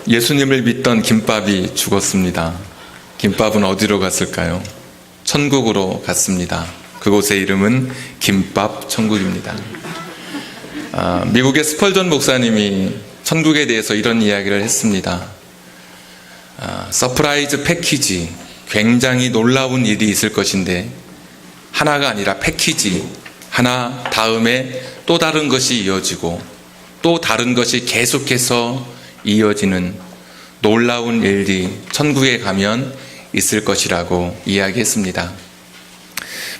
예수님을 믿던 김밥이 죽었습니다. 김밥은 어디로 갔을까요? 천국으로 갔습니다. 그곳의 이름은 김밥 천국입니다. 미국의 스펄전 목사님이 천국에 대해서 이런 이야기를 했습니다. 서프라이즈 패키지, 굉장히 놀라운 일이 있을 것인데 하나가 아니라 패키지, 하나 다음에 또 다른 것이 이어지고 또 다른 것이 계속해서 이어지는 놀라운 일이 천국에 가면 있을 것이라고 이야기했습니다.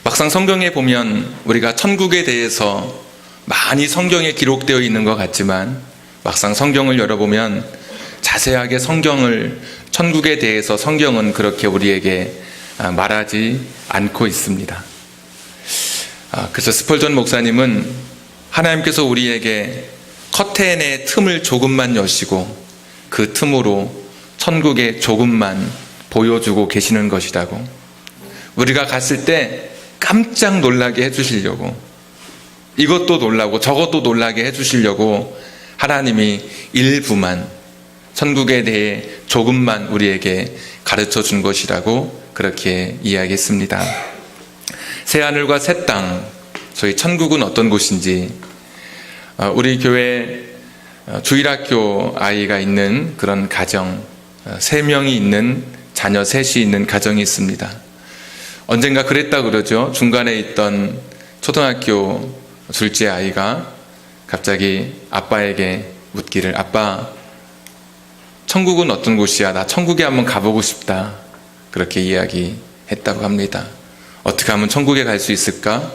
막상 성경에 보면 우리가 천국에 대해서 많이 성경에 기록되어 있는 것 같지만 막상 성경을 열어보면 자세하게 천국에 대해서 성경은 그렇게 우리에게 말하지 않고 있습니다. 그래서 스펄전 목사님은 하나님께서 우리에게 커튼의 틈을 조금만 여시고 그 틈으로 천국에 조금만 보여주고 계시는 것이라고, 우리가 갔을 때 깜짝 놀라게 해주시려고, 이것도 놀라고 저것도 놀라게 해주시려고 하나님이 일부만, 천국에 대해 조금만 우리에게 가르쳐 준 것이라고 그렇게 이야기했습니다. 새하늘과 새 땅, 저희 천국은 어떤 곳인지, 우리 교회 주일학교 아이가 있는 그런 가정, 3명이 있는 자녀 3이 있는 가정이 있습니다. 언젠가 그랬다 그러죠. 중간에 있던 초등학교 둘째 아이가 갑자기 아빠에게 묻기를, 아빠, 천국은 어떤 곳이야? 나 천국에 한번 가보고 싶다. 그렇게 이야기했다고 합니다. 어떻게 하면 천국에 갈 수 있을까?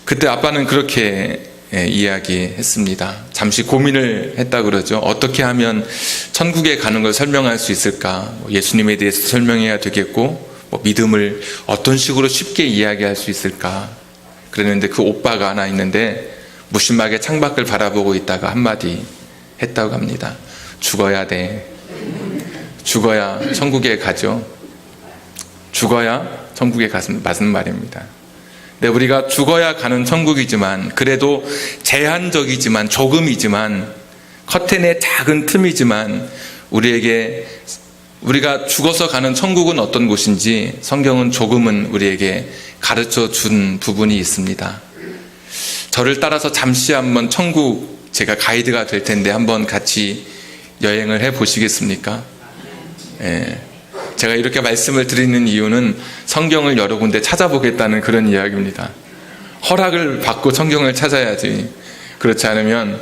그때 아빠는 그렇게 이야기했습니다. 잠시 고민을 했다 그러죠. 어떻게 하면 천국에 가는 걸 설명할 수 있을까? 예수님에 대해서 설명해야 되겠고, 믿음을 어떤 식으로 쉽게 이야기할 수 있을까? 그랬는데 그 오빠가 하나 있는데 무심하게 창밖을 바라보고 있다가 한마디 했다고 합니다. 죽어야 돼. 죽어야 천국에 가죠. 죽어야 천국에 맞는 말입니다. 네, 우리가 죽어야 가는 천국이지만, 그래도 제한적이지만, 조금이지만, 커튼의 작은 틈이지만 우리가 죽어서 가는 천국은 어떤 곳인지 성경은 조금은 우리에게 가르쳐 준 부분이 있습니다. 저를 따라서 잠시 한번 천국, 제가 가이드가 될 텐데 한번 같이 여행을 해 보시겠습니까? 제가 이렇게 말씀을 드리는 이유는 성경을 여러 군데 찾아보겠다는 그런 이야기입니다. 허락을 받고 성경을 찾아야지, 그렇지 않으면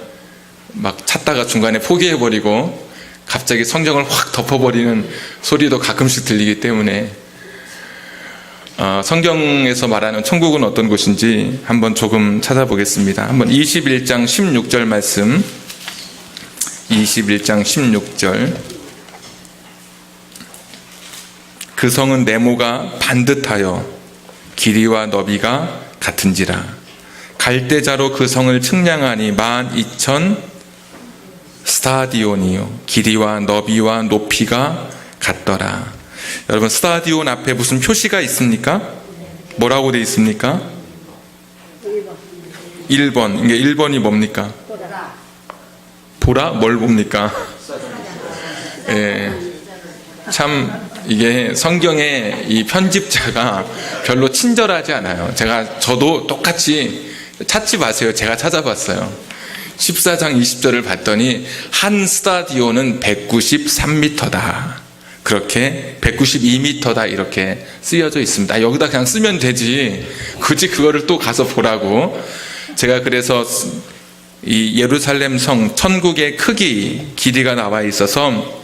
막 찾다가 중간에 포기해버리고 갑자기 성경을 확 덮어버리는 소리도 가끔씩 들리기 때문에 성경에서 말하는 천국은 어떤 곳인지 한번 조금 찾아보겠습니다. 한번 21장 16절 말씀, 21장 16절. 그 성은 네모가 반듯하여 길이와 너비가 같은지라. 갈대자로 그 성을 측량하니 12,000 스타디온이요 길이와 너비와 높이가 같더라. 여러분, 스타디온 앞에 무슨 표시가 있습니까? 뭐라고 되어 있습니까? 1번. 이게 1번이 뭡니까? 보라? 뭘 봅니까? 참 이게 성경의 이 편집자가 별로 친절하지 않아요. 저도 똑같이 찾지 마세요. 제가 찾아봤어요. 14장 20절을 봤더니 한 스타디온은 193m다. 그렇게 192m다 이렇게 쓰여져 있습니다. 여기다 그냥 쓰면 되지. 굳이 그거를 또 가서 보라고. 제가 그래서 이 예루살렘 성 천국의 크기, 길이가 나와 있어서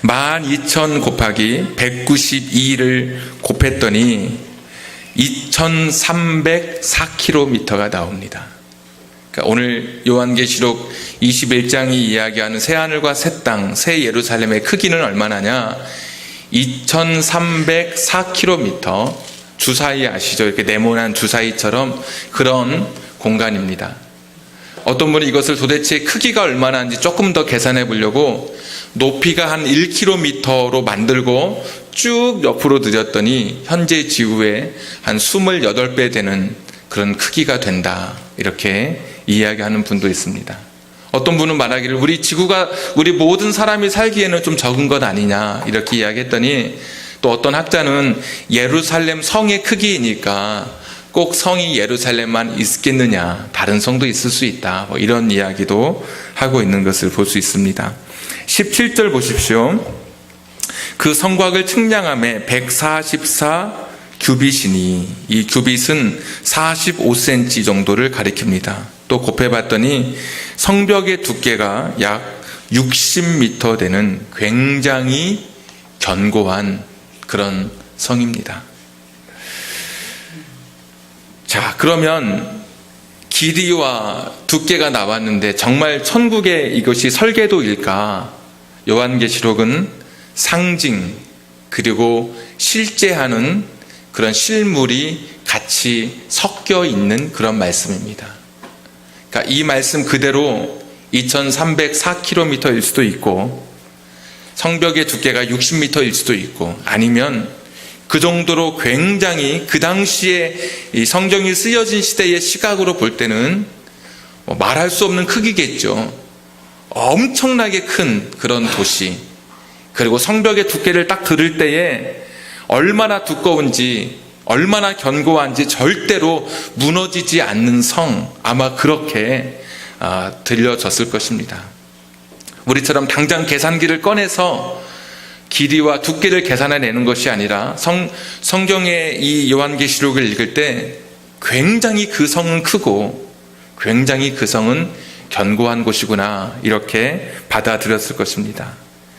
12,000 곱하기 192를 곱했더니 2,304km가 나옵니다. 그러니까 오늘 요한계시록 21장이 이야기하는 새하늘과 새 땅, 새 예루살렘의 크기는 얼마나냐? 2,304km, 주사위 아시죠? 이렇게 네모난 주사위처럼 그런 공간입니다. 어떤 분이 이것을 도대체 크기가 얼마나인지 조금 더 계산해 보려고 높이가 한 1km로 만들고 쭉 옆으로 늘렸더니 현재 지구의 한 28배 되는 그런 크기가 된다, 이렇게 이야기하는 분도 있습니다. 어떤 분은 말하기를 우리 모든 사람이 살기에는 좀 적은 것 아니냐 이렇게 이야기했더니, 또 어떤 학자는 예루살렘 성의 크기이니까 꼭 성이 예루살렘만 있겠느냐, 다른 성도 있을 수 있다, 뭐 이런 이야기도 하고 있는 것을 볼 수 있습니다. 17절 보십시오. 그 성곽을 측량함에 144 규빗이니, 이 규빗은 45cm 정도를 가리킵니다. 또 곱해봤더니 성벽의 두께가 약 60m 되는 굉장히 견고한 그런 성입니다. 자, 그러면 길이와 두께가 나왔는데 정말 천국의 이것이 설계도일까? 요한계시록은 상징 그리고 실제하는 그런 실물이 같이 섞여 있는 그런 말씀입니다. 그러니까 이 말씀 그대로 2304km일 수도 있고, 성벽의 두께가 60m일 수도 있고, 아니면 그 정도로 굉장히 그 당시에 이 성경이 쓰여진 시대의 시각으로 볼 때는 말할 수 없는 크기겠죠. 엄청나게 큰 그런 도시, 그리고 성벽의 두께를 딱 들을 때에 얼마나 두꺼운지, 얼마나 견고한지 절대로 무너지지 않는 성, 아마 그렇게 들려졌을 것입니다. 우리처럼 당장 계산기를 꺼내서 길이와 두께를 계산해내는 것이 아니라 성경의 이 요한계시록을 읽을 때 굉장히 그 성은 크고 굉장히 그 성은 견고한 곳이구나, 이렇게 받아들였을 것입니다.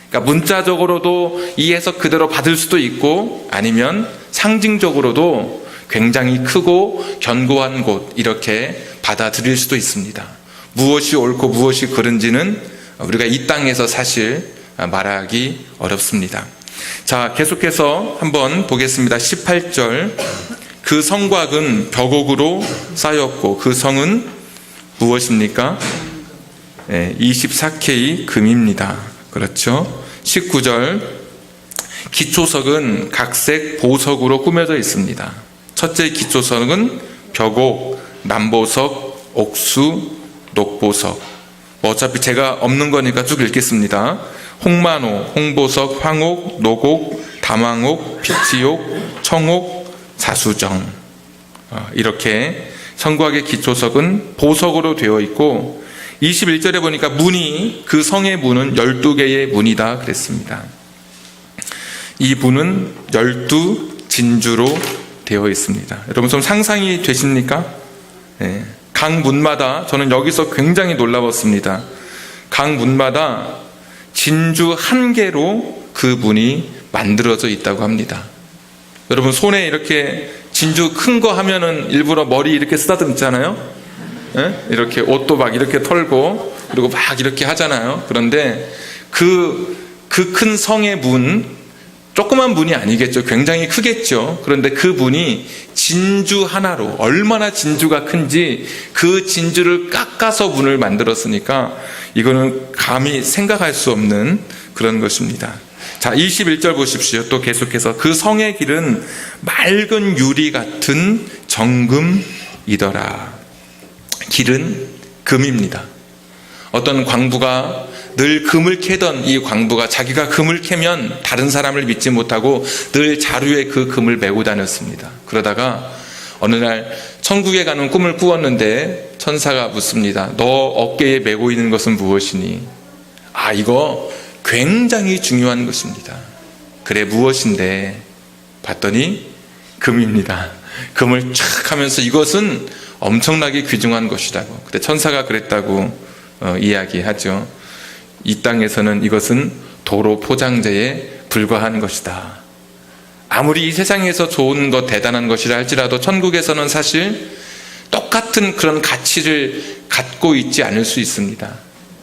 그러니까 문자적으로도 이 해석 그대로 받을 수도 있고, 아니면 상징적으로도 굉장히 크고 견고한 곳, 이렇게 받아들일 수도 있습니다. 무엇이 옳고 무엇이 그른지는 우리가 이 땅에서 사실 말하기 어렵습니다. 자, 계속해서 한번 보겠습니다. 18절. 그 성곽은 벽옥으로 쌓였고 그 성은 무엇입니까? 24K 금입니다. 그렇죠? 19절. 기초석은 각색 보석으로 꾸며져 있습니다. 첫째 기초석은 벽옥, 남보석, 옥수, 녹보석. 어차피 제가 없는 거니까 쭉 읽겠습니다. 홍만호, 홍보석, 황옥, 녹옥, 담황옥, 피치옥, 청옥, 사수정. 이렇게 성곽의 기초석은 보석으로 되어 있고, 21절에 보니까 문이, 그 성의 문은 12개의 문이다 그랬습니다. 이 문은 12진주로 되어 있습니다. 여러분 좀 상상이 되십니까? 네. 각 문마다, 저는 여기서 굉장히 놀라웠습니다. 각 문마다 진주 한 개로 그 문이 만들어져 있다고 합니다. 여러분 손에 이렇게 진주 큰 거 하면은 일부러 머리 이렇게 쓰다듬잖아요. 네? 이렇게 옷도 막 이렇게 털고 그리고 막 이렇게 하잖아요. 그런데 그 큰 성의 문, 조그만 문이 아니겠죠. 굉장히 크겠죠. 그런데 그 문이 진주 하나로, 얼마나 진주가 큰지 그 진주를 깎아서 문을 만들었으니까 이거는 감히 생각할 수 없는 그런 것입니다. 자, 21절 보십시오. 또 계속해서 그 성의 길은 맑은 유리 같은 정금이더라. 길은 금입니다. 어떤 광부가 늘 금을 캐던 이 광부가 자기가 금을 캐면 다른 사람을 믿지 못하고 늘 자루에 그 금을 메고 다녔습니다. 그러다가 어느 날 천국에 가는 꿈을 꾸었는데 천사가 묻습니다. 너 어깨에 메고 있는 것은 무엇이니? 아, 이거 굉장히 중요한 것입니다. 그래, 무엇인데? 봤더니 금입니다. 금을 촥 하면서 이것은 엄청나게 귀중한 것이라고. 그때 천사가 그랬다고 이야기하죠. 이 땅에서는 이것은 도로 포장재에 불과한 것이다. 아무리 이 세상에서 좋은 것, 대단한 것이라 할지라도 천국에서는 사실 똑같은 그런 가치를 갖고 있지 않을 수 있습니다.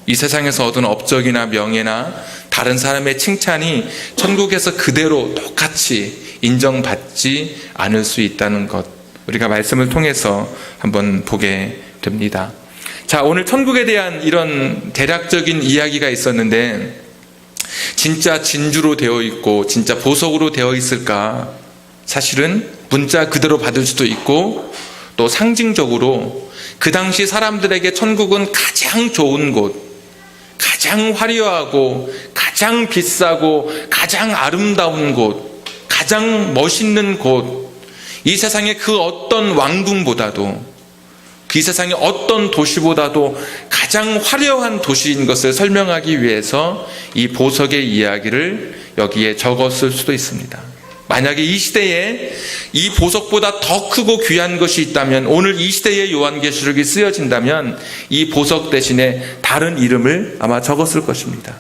이 세상에서 얻은 업적이나 명예나 다른 사람의 칭찬이 천국에서 그대로 똑같이 인정받지 않을 수 있다는 것, 우리가 말씀을 통해서 한번 보게 됩니다. 자, 오늘 천국에 대한 이런 대략적인 이야기가 있었는데, 진짜 진주로 되어 있고 진짜 보석으로 되어 있을까? 사실은 문자 그대로 받을 수도 있고, 또 상징적으로 그 당시 사람들에게 천국은 가장 좋은 곳, 가장 화려하고 가장 비싸고 가장 아름다운 곳, 가장 멋있는 곳, 이 세상의 그 어떤 왕궁보다도, 그 세상의 어떤 도시보다도 가장 화려한 도시인 것을 설명하기 위해서 이 보석의 이야기를 여기에 적었을 수도 있습니다. 만약에 이 시대에 이 보석보다 더 크고 귀한 것이 있다면, 오늘 이 시대에 요한계시록이 쓰여진다면 이 보석 대신에 다른 이름을 아마 적었을 것입니다.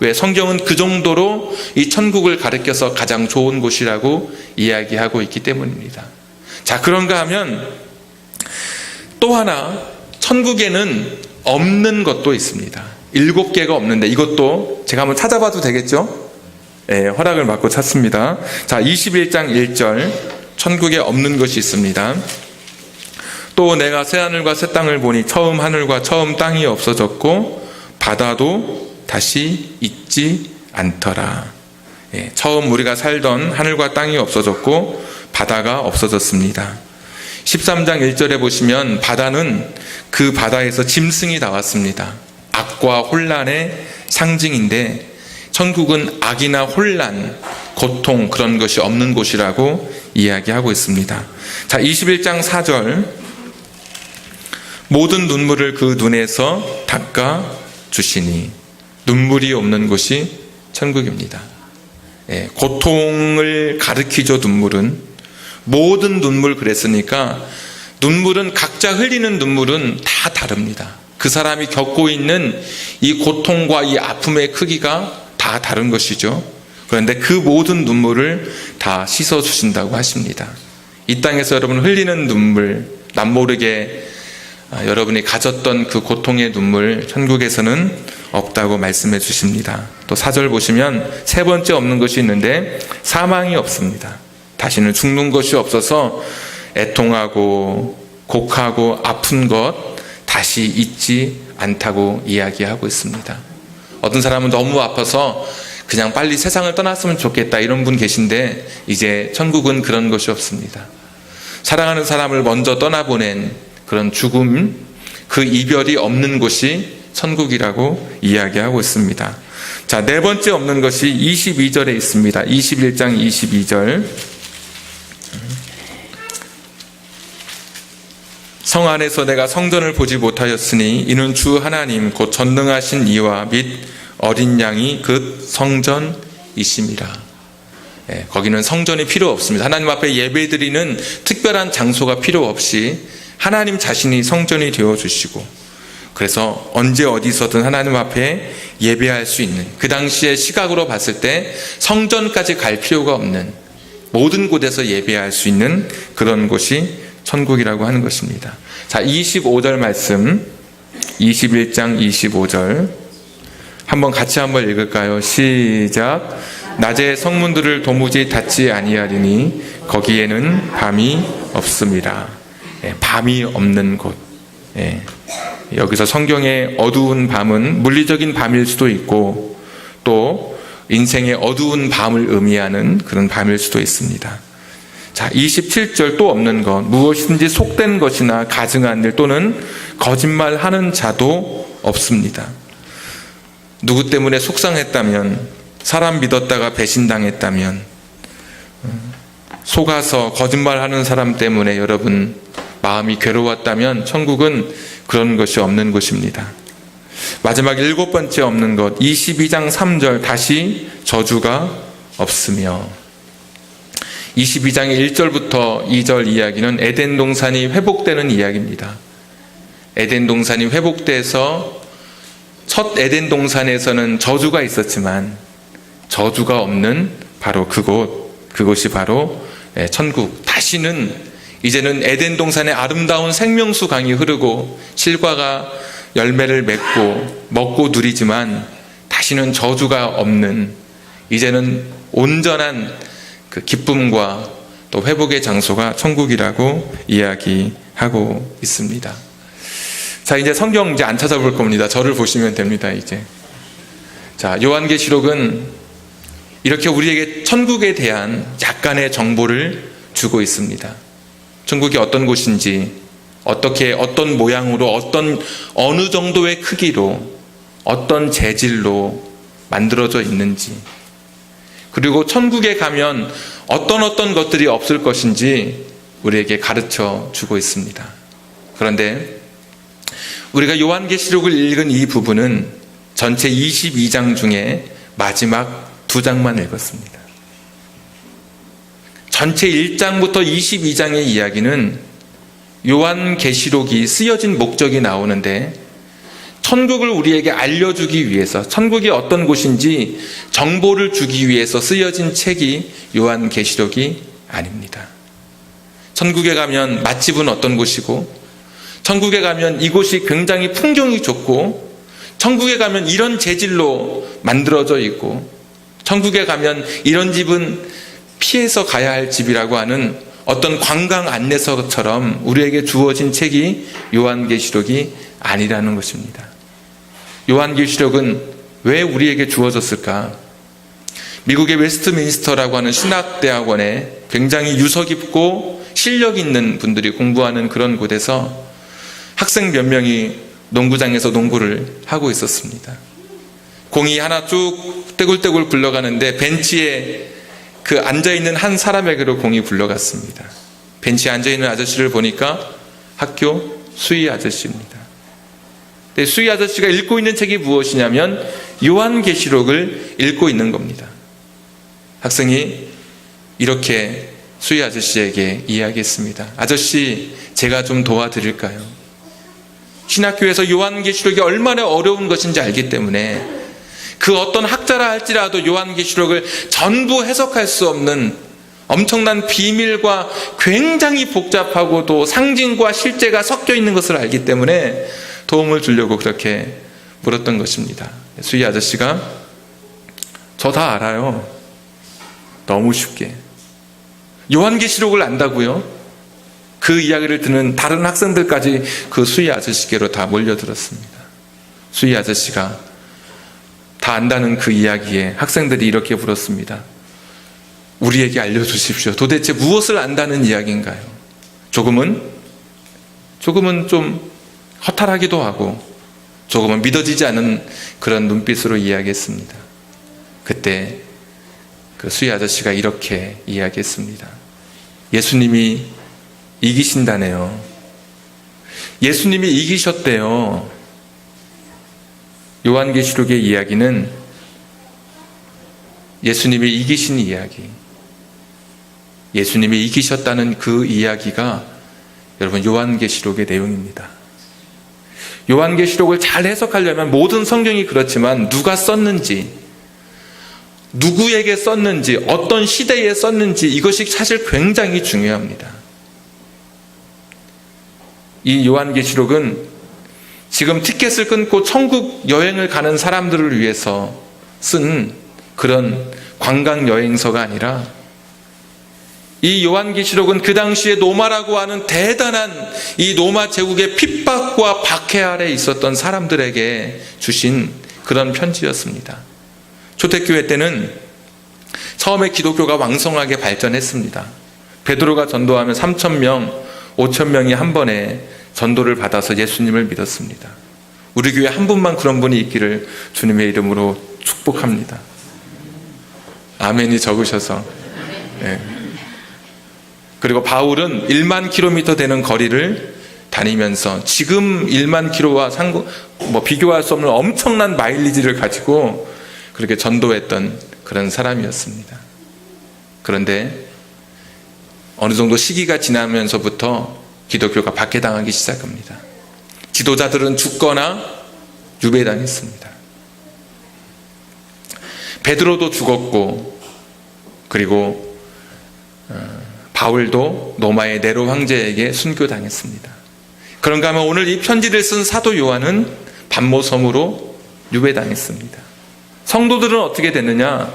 왜? 성경은 그 정도로 이 천국을 가리켜서 가장 좋은 곳이라고 이야기하고 있기 때문입니다. 자, 그런가 하면 또 하나 천국에는 없는 것도 있습니다. 7개가 없는데, 이것도 제가 한번 찾아봐도 되겠죠? 네, 허락을 받고 찾습니다. 자, 21장 1절, 천국에 없는 것이 있습니다. 또 내가 새 하늘과 새 땅을 보니 처음 하늘과 처음 땅이 없어졌고 바다도 다시 있지 않더라. 예, 처음 우리가 살던 하늘과 땅이 없어졌고 바다가 없어졌습니다. 13장 1절에 보시면 바다는 그 바다에서 짐승이 나왔습니다. 악과 혼란의 상징인데, 천국은 악이나 혼란, 고통, 그런 것이 없는 곳이라고 이야기하고 있습니다. 자, 21장 4절, 모든 눈물을 그 눈에서 닦아 주시니, 눈물이 없는 곳이 천국입니다. 예, 고통을 가리키죠. 눈물은 모든 눈물, 그랬으니까 눈물은 각자 흘리는 눈물은 다 다릅니다. 그 사람이 겪고 있는 이 고통과 이 아픔의 크기가 다 다른 것이죠. 그런데 그 모든 눈물을 다 씻어주신다고 하십니다. 이 땅에서 여러분 흘리는 눈물, 남모르게 여러분이 가졌던 그 고통의 눈물, 천국에서는 없다고 말씀해 주십니다. 또 4절 보시면 세 번째 없는 것이 있는데, 사망이 없습니다. 다시는 죽는 것이 없어서 애통하고 곡하고 아픈 것 다시 있지 않다고 이야기하고 있습니다. 어떤 사람은 너무 아파서 그냥 빨리 세상을 떠났으면 좋겠다, 이런 분 계신데, 이제 천국은 그런 것이 없습니다. 사랑하는 사람을 먼저 떠나보낸 그런 죽음, 그 이별이 없는 곳이 천국이라고 이야기하고 있습니다. 자, 네 번째 없는 것이 22절에 있습니다. 21장 22절. 성 안에서 내가 성전을 보지 못하였으니 이는 주 하나님 곧 전능하신 이와 및 어린 양이 그 성전이심이라. 예, 거기는 성전이 필요 없습니다. 하나님 앞에 예배드리는 특별한 장소가 필요 없이 하나님 자신이 성전이 되어주시고, 그래서 언제 어디서든 하나님 앞에 예배할 수 있는, 그 당시의 시각으로 봤을 때 성전까지 갈 필요가 없는, 모든 곳에서 예배할 수 있는 그런 곳이 천국이라고 하는 것입니다. 자, 25절 말씀, 21장 25절 한번 같이 한번 읽을까요? 시작. 낮에 성문들을 도무지 닫지 아니하리니 거기에는 밤이 없습니다. 예, 밤이 없는 곳. 예, 여기서 성경의 어두운 밤은 물리적인 밤일 수도 있고, 또 인생의 어두운 밤을 의미하는 그런 밤일 수도 있습니다. 자, 27절 또 없는 것, 무엇이든지 속된 것이나 가증한 일 또는 거짓말하는 자도 없습니다. 누구 때문에 속상했다면, 사람 믿었다가 배신당했다면, 속아서 거짓말하는 사람 때문에 여러분 마음이 괴로웠다면 천국은 그런 것이 없는 곳입니다. 마지막 7번째 없는 것, 22장 3절, 다시 저주가 없으며. 22장의 1절부터 2절 이야기는 에덴 동산이 회복되는 이야기입니다. 에덴 동산이 회복돼서 첫 에덴 동산에서는 저주가 있었지만 저주가 없는 바로 그곳이 바로 천국. 다시는 이제는 에덴 동산에 아름다운 생명수 강이 흐르고 실과가 열매를 맺고 먹고 누리지만 다시는 저주가 없는, 이제는 온전한 그 기쁨과 또 회복의 장소가 천국이라고 이야기하고 있습니다. 자, 이제 성경 이제 안 찾아볼 겁니다. 저를 보시면 됩니다. 이제 자, 요한계시록은 이렇게 우리에게 천국에 대한 약간의 정보를 주고 있습니다. 천국이 어떤 곳인지, 어떻게, 어떤 모양으로, 어느 정도의 크기로, 어떤 재질로 만들어져 있는지, 그리고 천국에 가면 어떤 것들이 없을 것인지 우리에게 가르쳐 주고 있습니다. 그런데 우리가 요한계시록을 읽은 이 부분은 전체 22장 중에 마지막 2장만 읽었습니다. 전체 1장부터 22장의 이야기는 요한계시록이 쓰여진 목적이 나오는데, 천국을 우리에게 알려주기 위해서, 천국이 어떤 곳인지 정보를 주기 위해서 쓰여진 책이 요한계시록이 아닙니다. 천국에 가면 맛집은 어떤 곳이고, 천국에 가면 이곳이 굉장히 풍경이 좋고, 천국에 가면 이런 재질로 만들어져 있고, 천국에 가면 이런 집은 피해서 가야 할 집이라고 하는 어떤 관광 안내서처럼 우리에게 주어진 책이 요한계시록이 아니라는 것입니다. 요한계시록은 왜 우리에게 주어졌을까? 미국의 웨스트민스터라고 하는 신학대학원에 굉장히 유서 깊고 실력 있는 분들이 공부하는 그런 곳에서 학생 몇 명이 농구장에서 농구를 하고 있었습니다. 공이 하나 쭉 떼굴떼굴 굴러가는데 벤치에 그 앉아있는 한 사람에게로 공이 굴러갔습니다. 벤치에 앉아있는 아저씨를 보니까 학교 수의 아저씨입니다. 수의 아저씨가 읽고 있는 책이 무엇이냐면 요한계시록을 읽고 있는 겁니다. 학생이 이렇게 수의 아저씨에게 이야기했습니다. 아저씨, 제가 좀 도와드릴까요? 신학교에서 요한계시록이 얼마나 어려운 것인지 알기 때문에 그 어떤 학자라 할지라도 요한계시록을 전부 해석할 수 없는 엄청난 비밀과 굉장히 복잡하고도 상징과 실제가 섞여 있는 것을 알기 때문에 도움을 주려고 그렇게 물었던 것입니다. 수희 아저씨가 저 다 알아요. 너무 쉽게. 요한계시록을 안다고요? 그 이야기를 듣는 다른 학생들까지 그 수희 아저씨께로 다 몰려들었습니다. 수희 아저씨가 다 안다는 그 이야기에 학생들이 이렇게 물었습니다. 우리에게 알려주십시오. 도대체 무엇을 안다는 이야기인가요? 조금은 좀 허탈하기도 하고 조금은 믿어지지 않은 그런 눈빛으로 이야기했습니다. 그때 그 수희 아저씨가 이렇게 이야기했습니다. 예수님이 이기신다네요. 예수님이 이기셨대요. 요한계시록의 이야기는 예수님이 이기신 이야기, 예수님이 이기셨다는 그 이야기가 여러분 요한계시록의 내용입니다. 요한계시록을 잘 해석하려면 모든 성경이 그렇지만 누가 썼는지, 누구에게 썼는지, 어떤 시대에 썼는지 이것이 사실 굉장히 중요합니다. 이 요한계시록은 지금 티켓을 끊고 천국 여행을 가는 사람들을 위해서 쓴 그런 관광 여행서가 아니라, 이 요한계시록은 그 당시에 노마라고 하는 대단한 이 로마 제국의 핍박과 박해 아래 있었던 사람들에게 주신 그런 편지였습니다. 초대교회 때는 처음에 기독교가 왕성하게 발전했습니다. 베드로가 전도하면 3,000명, 5,000명이 한 번에 전도를 받아서 예수님을 믿었습니다. 우리 교회 한 분만 그런 분이 있기를 주님의 이름으로 축복합니다. 아멘이 적으셔서. 네. 그리고 바울은 1만 킬로미터 되는 거리를 다니면서 지금 1만 킬로와 비교할 수 없는 엄청난 마일리지를 가지고 그렇게 전도했던 그런 사람이었습니다. 그런데 어느 정도 시기가 지나면서부터 기독교가 박해당하기 시작합니다. 지도자들은 죽거나 유배당했습니다. 베드로도 죽었고, 그리고 바울도 로마의 네로 황제에게 순교당했습니다. 그런가 하면 오늘 이 편지를 쓴 사도 요한은 반모섬으로 유배당했습니다. 성도들은 어떻게 됐느냐?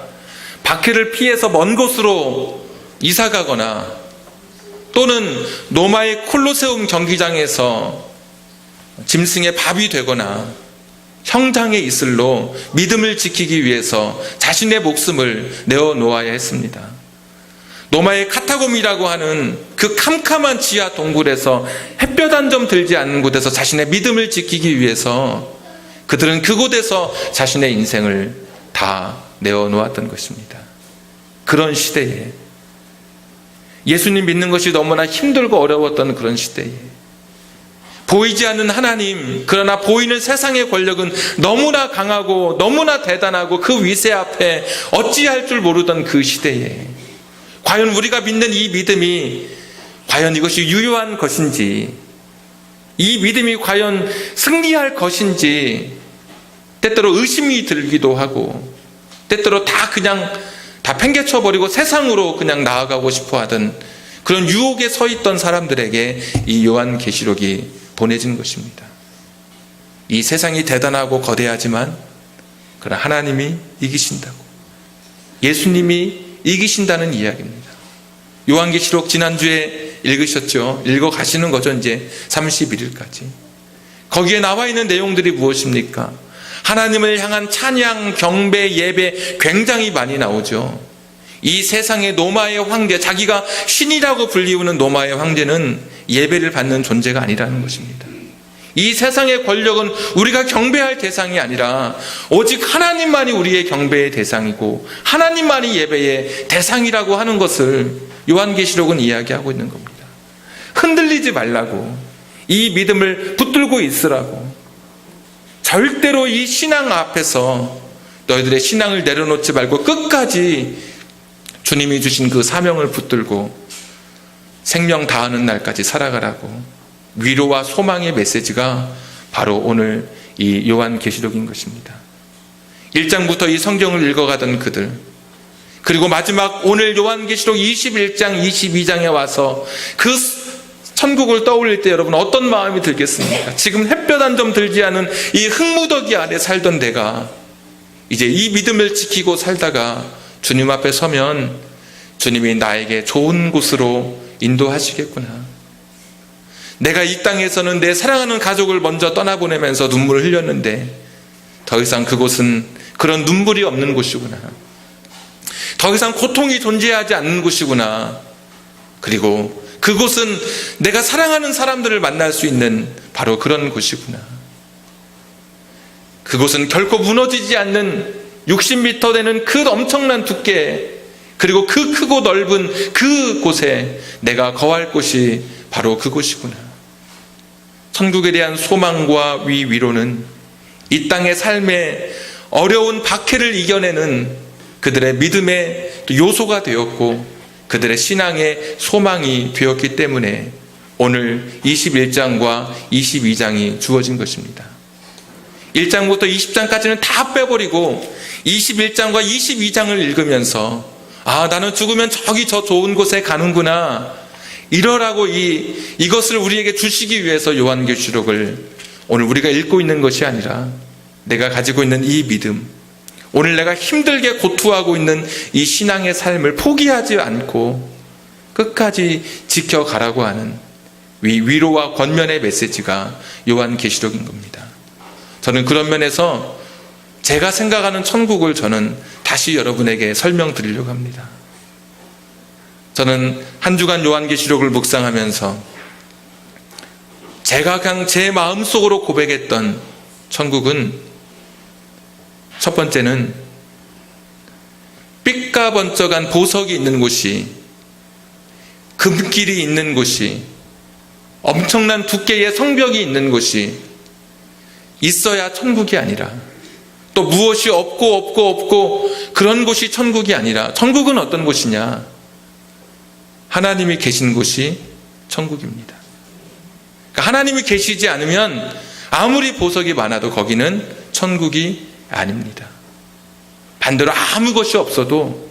박해를 피해서 먼 곳으로 이사가거나 또는 로마의 콜로세움 경기장에서 짐승의 밥이 되거나 형장의 이슬로 믿음을 지키기 위해서 자신의 목숨을 내어놓아야 했습니다. 로마의 카타콤이라고 하는 그 캄캄한 지하 동굴에서 햇볕 한 점 들지 않는 곳에서 자신의 믿음을 지키기 위해서 그들은 그곳에서 자신의 인생을 다 내어놓았던 것입니다. 그런 시대에, 예수님 믿는 것이 너무나 힘들고 어려웠던 그런 시대에, 보이지 않는 하나님, 그러나 보이는 세상의 권력은 너무나 강하고 너무나 대단하고 그 위세 앞에 어찌할 줄 모르던 그 시대에 과연 우리가 믿는 이 믿음이 과연 이것이 유효한 것인지, 이 믿음이 과연 승리할 것인지 때때로 의심이 들기도 하고, 때때로 그냥 다 팽개쳐버리고 세상으로 그냥 나아가고 싶어 하던 그런 유혹에 서 있던 사람들에게 이 요한계시록이 보내진 것입니다. 이 세상이 대단하고 거대하지만 그러나 하나님이 이기신다고, 예수님이 이기신다는 이야기입니다. 요한계시록 지난주에 읽으셨죠? 읽어 가시는 거죠. 이제 31일까지. 거기에 나와 있는 내용들이 무엇입니까? 하나님을 향한 찬양, 경배, 예배 굉장히 많이 나오죠. 이 세상의 노마의 황제, 자기가 신이라고 불리우는 노마의 황제는 예배를 받는 존재가 아니라는 것입니다. 이 세상의 권력은 우리가 경배할 대상이 아니라 오직 하나님만이 우리의 경배의 대상이고 하나님만이 예배의 대상이라고 하는 것을 요한계시록은 이야기하고 있는 겁니다. 흔들리지 말라고, 이 믿음을 붙들고 있으라고, 절대로 이 신앙 앞에서 너희들의 신앙을 내려놓지 말고 끝까지 주님이 주신 그 사명을 붙들고 생명 다하는 날까지 살아가라고, 위로와 소망의 메시지가 바로 오늘 이 요한계시록인 것입니다. 1장부터 이 성경을 읽어가던 그들, 그리고 마지막 오늘 요한계시록 21장, 22장에 와서 그 천국을 떠올릴 때 여러분 어떤 마음이 들겠습니까? 지금 햇볕 한 점 들지 않은 이 흙무더기 아래 살던 내가 이제 이 믿음을 지키고 살다가 주님 앞에 서면 주님이 나에게 좋은 곳으로 인도하시겠구나. 내가 이 땅에서는 내 사랑하는 가족을 먼저 떠나보내면서 눈물을 흘렸는데 더 이상 그곳은 그런 눈물이 없는 곳이구나. 더 이상 고통이 존재하지 않는 곳이구나. 그리고 그곳은 내가 사랑하는 사람들을 만날 수 있는 바로 그런 곳이구나. 그곳은 결코 무너지지 않는 60m 되는 그 엄청난 두께, 그리고 그 크고 넓은 그곳에 내가 거할 곳이 바로 그곳이구나. 천국에 대한 소망과 위로는 이 땅의 삶의 어려운 박해를 이겨내는 그들의 믿음의 요소가 되었고 그들의 신앙의 소망이 되었기 때문에 오늘 21장과 22장이 주어진 것입니다. 1장부터 20장까지는 다 빼버리고 21장과 22장을 읽으면서 나는 죽으면 저기 저 좋은 곳에 가는구나, 이러라고 이것을 우리에게 주시기 위해서 요한계시록을 오늘 우리가 읽고 있는 것이 아니라 내가 가지고 있는 이 믿음, 오늘 내가 힘들게 고투하고 있는 이 신앙의 삶을 포기하지 않고 끝까지 지켜가라고 하는 위로와 권면의 메시지가 요한계시록인 겁니다. 저는 그런 면에서 제가 생각하는 천국을 저는 다시 여러분에게 설명드리려고 합니다. 저는 한 주간 요한계시록을 묵상하면서 제가 그냥 제 마음속으로 고백했던 천국은, 첫 번째는 빛과 번쩍한 보석이 있는 곳이, 금길이 있는 곳이, 엄청난 두께의 성벽이 있는 곳이 있어야 천국이 아니라, 또 무엇이 없고 그런 곳이 천국이 아니라, 천국은 어떤 곳이냐? 하나님이 계신 곳이 천국입니다. 그러니까 하나님이 계시지 않으면 아무리 보석이 많아도 거기는 천국이 아닙니다. 반대로 아무 것이 없어도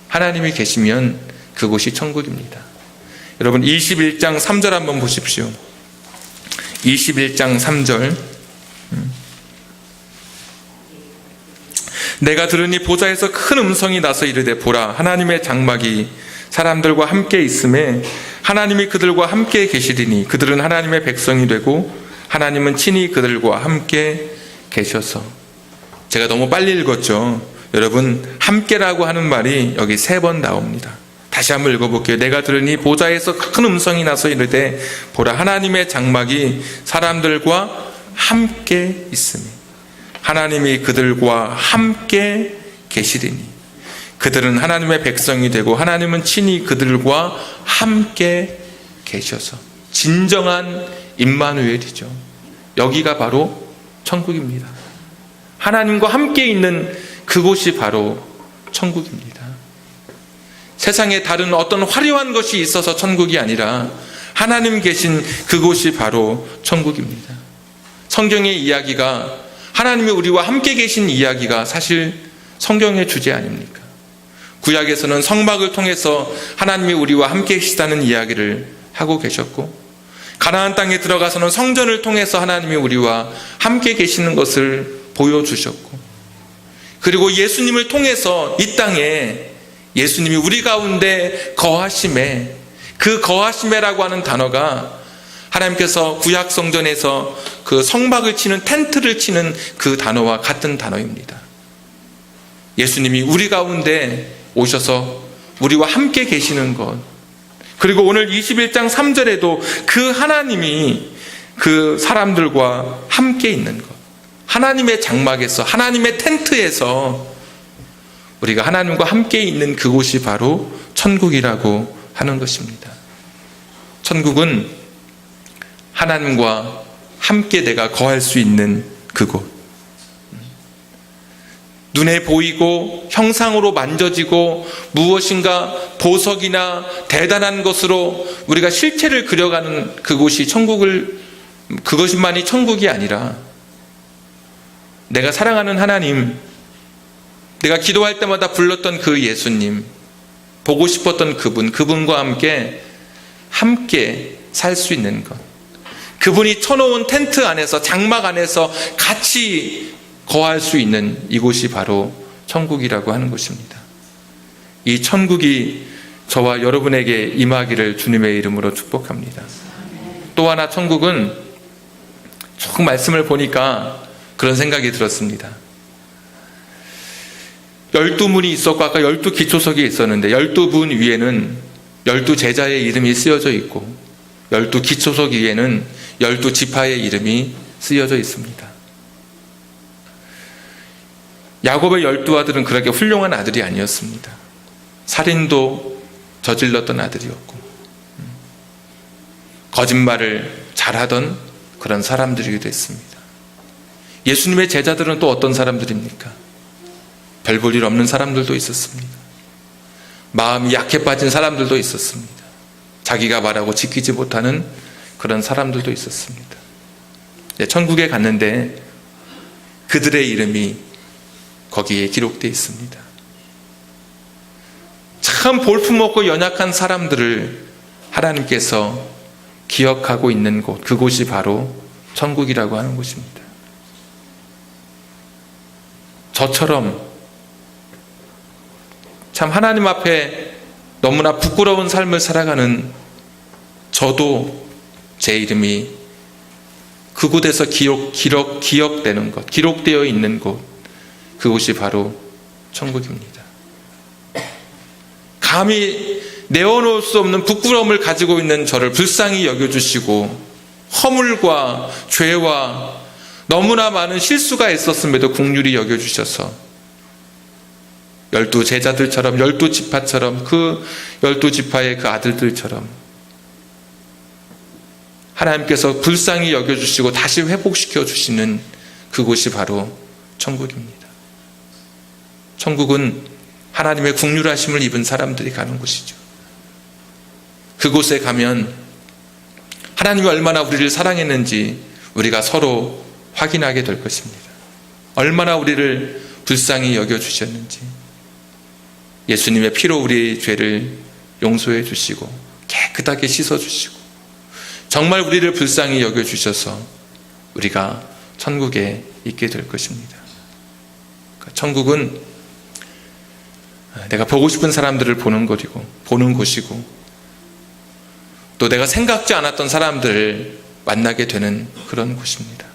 하나님이 계시면 그곳이 천국입니다. 여러분 21장 3절 한번 보십시오. 21장 3절. 내가 들으니 보좌에서 큰 음성이 나서 이르되, 보라, 하나님의 장막이 사람들과 함께 있음에 하나님이 그들과 함께 계시리니 그들은 하나님의 백성이 되고 하나님은 친히 그들과 함께 계셔서. 제가 너무 빨리 읽었죠. 여러분, 함께라고 하는 말이 여기 3번 나옵니다. 다시 한번 읽어볼게요. 내가 들으니 보좌에서 큰 음성이 나서 이르되 보라 하나님의 장막이 사람들과 함께 있으니 하나님이 그들과 함께 계시리니 그들은 하나님의 백성이 되고 하나님은 친히 그들과 함께 계셔서 진정한 임마누엘이죠. 여기가 바로 천국입니다. 하나님과 함께 있는 그곳이 바로 천국입니다. 세상에 다른 어떤 화려한 것이 있어서 천국이 아니라 하나님 계신 그곳이 바로 천국입니다. 성경의 이야기가 하나님이 우리와 함께 계신 이야기가 사실 성경의 주제 아닙니까? 구약에서는 성막을 통해서 하나님이 우리와 함께 계시다는 이야기를 하고 계셨고 가나안 땅에 들어가서는 성전을 통해서 하나님이 우리와 함께 계시는 것을 보여주셨고 그리고 예수님을 통해서 이 땅에 예수님이 우리 가운데 거하심에 그 거하심에라고 하는 단어가 하나님께서 구약 성전에서 그 성막을 치는 텐트를 치는 그 단어와 같은 단어입니다. 예수님이 우리 가운데 오셔서 우리와 함께 계시는 것 그리고 오늘 21장 3절에도 그 하나님이 그 사람들과 함께 있는 것 하나님의 장막에서 하나님의 텐트에서 우리가 하나님과 함께 있는 그곳이 바로 천국이라고 하는 것입니다. 천국은 하나님과 함께 내가 거할 수 있는 그곳 눈에 보이고 형상으로 만져지고 무엇인가 보석이나 대단한 것으로 우리가 실체를 그려가는 그곳이 그것만이 천국이 아니라 내가 사랑하는 하나님, 내가 기도할 때마다 불렀던 그 예수님, 보고 싶었던 그분과 함께 살 수 있는 것. 그분이 쳐놓은 텐트 안에서 장막 안에서 같이 거할 수 있는 이곳이 바로 천국이라고 하는 것입니다. 이 천국이 저와 여러분에게 임하기를 주님의 이름으로 축복합니다. 또 하나 천국은 쭉 말씀을 보니까 그런 생각이 들었습니다. 12문이 있었고 아까 12기초석이 있었는데 12문 위에는 12제자의 이름이 쓰여져 있고 12기초석 위에는 12지파의 이름이 쓰여져 있습니다. 야곱의 12아들은 그렇게 훌륭한 아들이 아니었습니다. 살인도 저질렀던 아들이었고 거짓말을 잘하던 그런 사람들이기도 했습니다. 예수님의 제자들은 또 어떤 사람들입니까? 별 볼 일 없는 사람들도 있었습니다. 마음이 약해 빠진 사람들도 있었습니다. 자기가 말하고 지키지 못하는 그런 사람들도 있었습니다. 천국에 갔는데 그들의 이름이 거기에 기록되어 있습니다. 참 볼품없고 연약한 사람들을 하나님께서 기억하고 있는 곳, 그곳이 바로 천국이라고 하는 곳입니다. 저처럼 참 하나님 앞에 너무나 부끄러운 삶을 살아가는 저도 제 이름이 그곳에서 기억되는 것, 기록되어 있는 곳, 그곳이 바로 천국입니다. 감히 내어놓을 수 없는 부끄러움을 가지고 있는 저를 불쌍히 여겨주시고 허물과 죄와 너무나 많은 실수가 있었음에도 긍휼히 여겨주셔서 12제자들처럼 12지파처럼 그 12지파의 그 아들들처럼 하나님께서 불쌍히 여겨주시고 다시 회복시켜 주시는 그곳이 바로 천국입니다. 천국은 하나님의 긍휼하심을 입은 사람들이 가는 곳이죠. 그곳에 가면 하나님이 얼마나 우리를 사랑했는지 우리가 서로 확인하게 될 것입니다. 얼마나 우리를 불쌍히 여겨주셨는지 예수님의 피로 우리의 죄를 용서해 주시고 깨끗하게 씻어주시고 정말 우리를 불쌍히 여겨주셔서 우리가 천국에 있게 될 것입니다. 천국은 내가 보고 싶은 사람들을 보는 곳이고 또 내가 생각지 않았던 사람들을 만나게 되는 그런 곳입니다.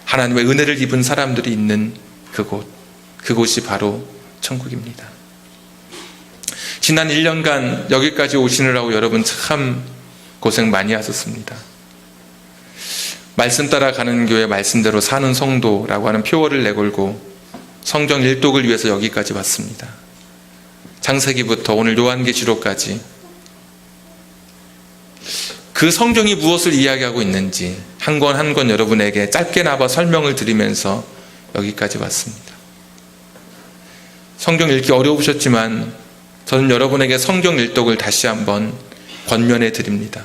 하나님의 은혜를 입은 사람들이 있는 그곳이 바로 천국입니다. 지난 1년간 여기까지 오시느라고 여러분 참 고생 많이 하셨습니다. 말씀 따라 가는 교회 말씀대로 사는 성도라고 하는 표어를 내걸고 성경 일독을 위해서 여기까지 왔습니다. 창세기부터 오늘 요한계시록까지 그 성경이 무엇을 이야기하고 있는지 한 권 한 권 여러분에게 짧게나마 설명을 드리면서 여기까지 왔습니다. 성경 읽기 어려우셨지만 저는 여러분에게 성경 일독을 다시 한번 권면해 드립니다.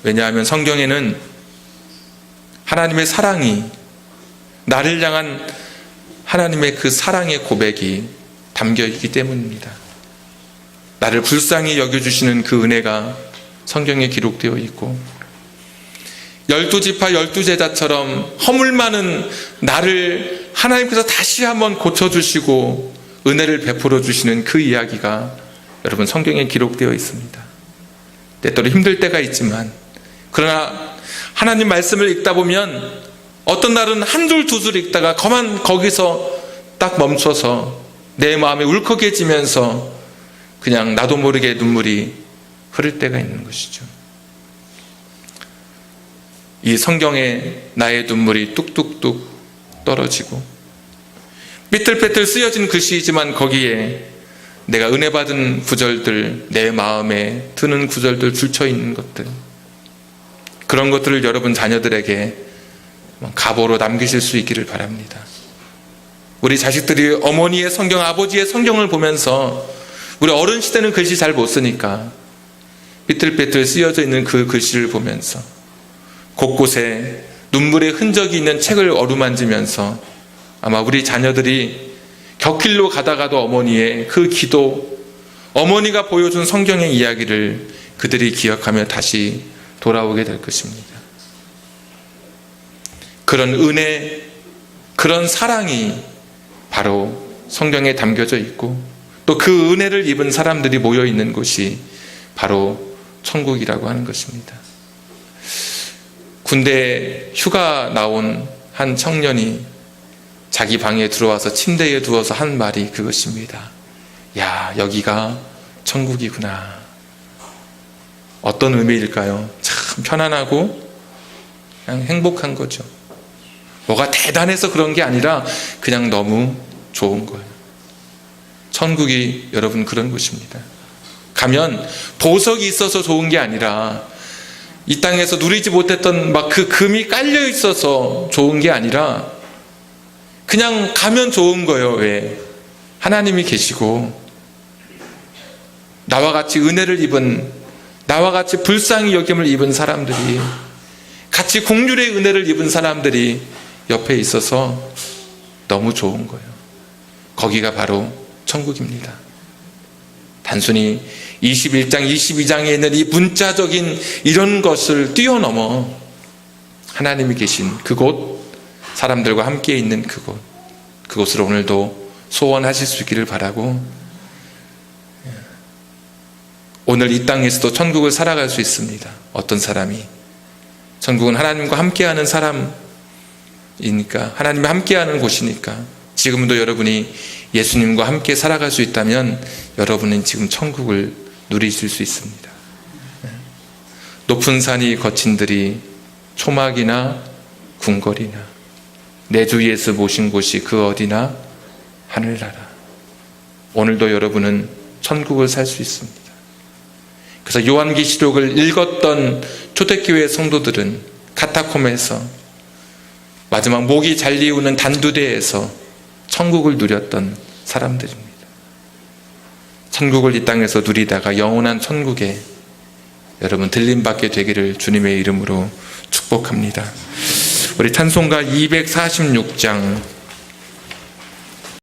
왜냐하면 성경에는 하나님의 사랑이, 나를 향한 하나님의 그 사랑의 고백이 담겨 있기 때문입니다. 나를 불쌍히 여겨주시는 그 은혜가 성경에 기록되어 있고 12지파 12제자처럼 허물 많은 나를 하나님께서 다시 한번 고쳐주시고 은혜를 베풀어 주시는 그 이야기가 여러분 성경에 기록되어 있습니다. 때때로 힘들 때가 있지만 그러나 하나님 말씀을 읽다 보면 어떤 날은 한 줄 두 줄 읽다가 거기서 딱 멈춰서 내 마음이 울컥해지면서 그냥 나도 모르게 눈물이 흐를 때가 있는 것이죠. 이 성경에 나의 눈물이 뚝뚝뚝 떨어지고 삐뚤빼뚤 쓰여진 글씨이지만 거기에 내가 은혜 받은 구절들, 내 마음에 드는 구절들 줄쳐 있는 것들, 그런 것들을 여러분 자녀들에게 가보로 남기실 수 있기를 바랍니다. 우리 자식들이 어머니의 성경, 아버지의 성경을 보면서 우리 어른 시대는 글씨 잘 못 쓰니까 삐뚤빼뚤 쓰여져 있는 그 글씨를 보면서 곳곳에 눈물의 흔적이 있는 책을 어루만지면서 아마 우리 자녀들이 곁길로 가다가도 어머니의 그 기도, 어머니가 보여준 성경의 이야기를 그들이 기억하며 다시 돌아오게 될 것입니다. 그런 은혜, 그런 사랑이 바로 성경에 담겨져 있고 또 그 은혜를 입은 사람들이 모여 있는 곳이 바로 천국이라고 하는 것입니다. 군대 휴가 나온 한 청년이 자기 방에 들어와서 침대에 누워서 한 말이 그것입니다. 야, 여기가 천국이구나. 어떤 의미일까요? 참 편안하고 그냥 행복한 거죠. 뭐가 대단해서 그런 게 아니라 그냥 너무 좋은 거예요. 천국이 여러분 그런 곳입니다. 가면 보석이 있어서 좋은 게 아니라 이 땅에서 누리지 못했던 막 그 금이 깔려 있어서 좋은 게 아니라 그냥 가면 좋은 거예요. 왜? 하나님이 계시고 나와 같이 은혜를 입은, 나와 같이 불쌍히 여김을 입은 사람들이, 같이 긍휼의 은혜를 입은 사람들이 옆에 있어서 너무 좋은 거예요. 거기가 바로 천국입니다. 단순히 21장, 22장에 있는 이 문자적인 이런 것을 뛰어넘어 하나님이 계신 그곳, 사람들과 함께 있는 그곳, 그곳으로 오늘도 소원하실 수 있기를 바라고, 오늘 이 땅에서도 천국을 살아갈 수 있습니다. 어떤 사람이 천국은 하나님과 함께하는 사람이니까, 하나님과 함께하는 곳이니까 지금도 여러분이 예수님과 함께 살아갈 수 있다면 여러분은 지금 천국을 누리실 수 있습니다. 높은 산이 거친들이 초막이나 궁궐이나 내 주 예수 모신 곳이 그 어디나 하늘나라. 오늘도 여러분은 천국을 살 수 있습니다. 그래서 요한계시록을 읽었던 초대교회 성도들은 카타콤에서, 마지막 목이 잘리우는 단두대에서 천국을 누렸던 사람들입니다. 천국을 이 땅에서 누리다가 영원한 천국에 여러분 들림받게 되기를 주님의 이름으로 축복합니다. 우리 찬송가 246장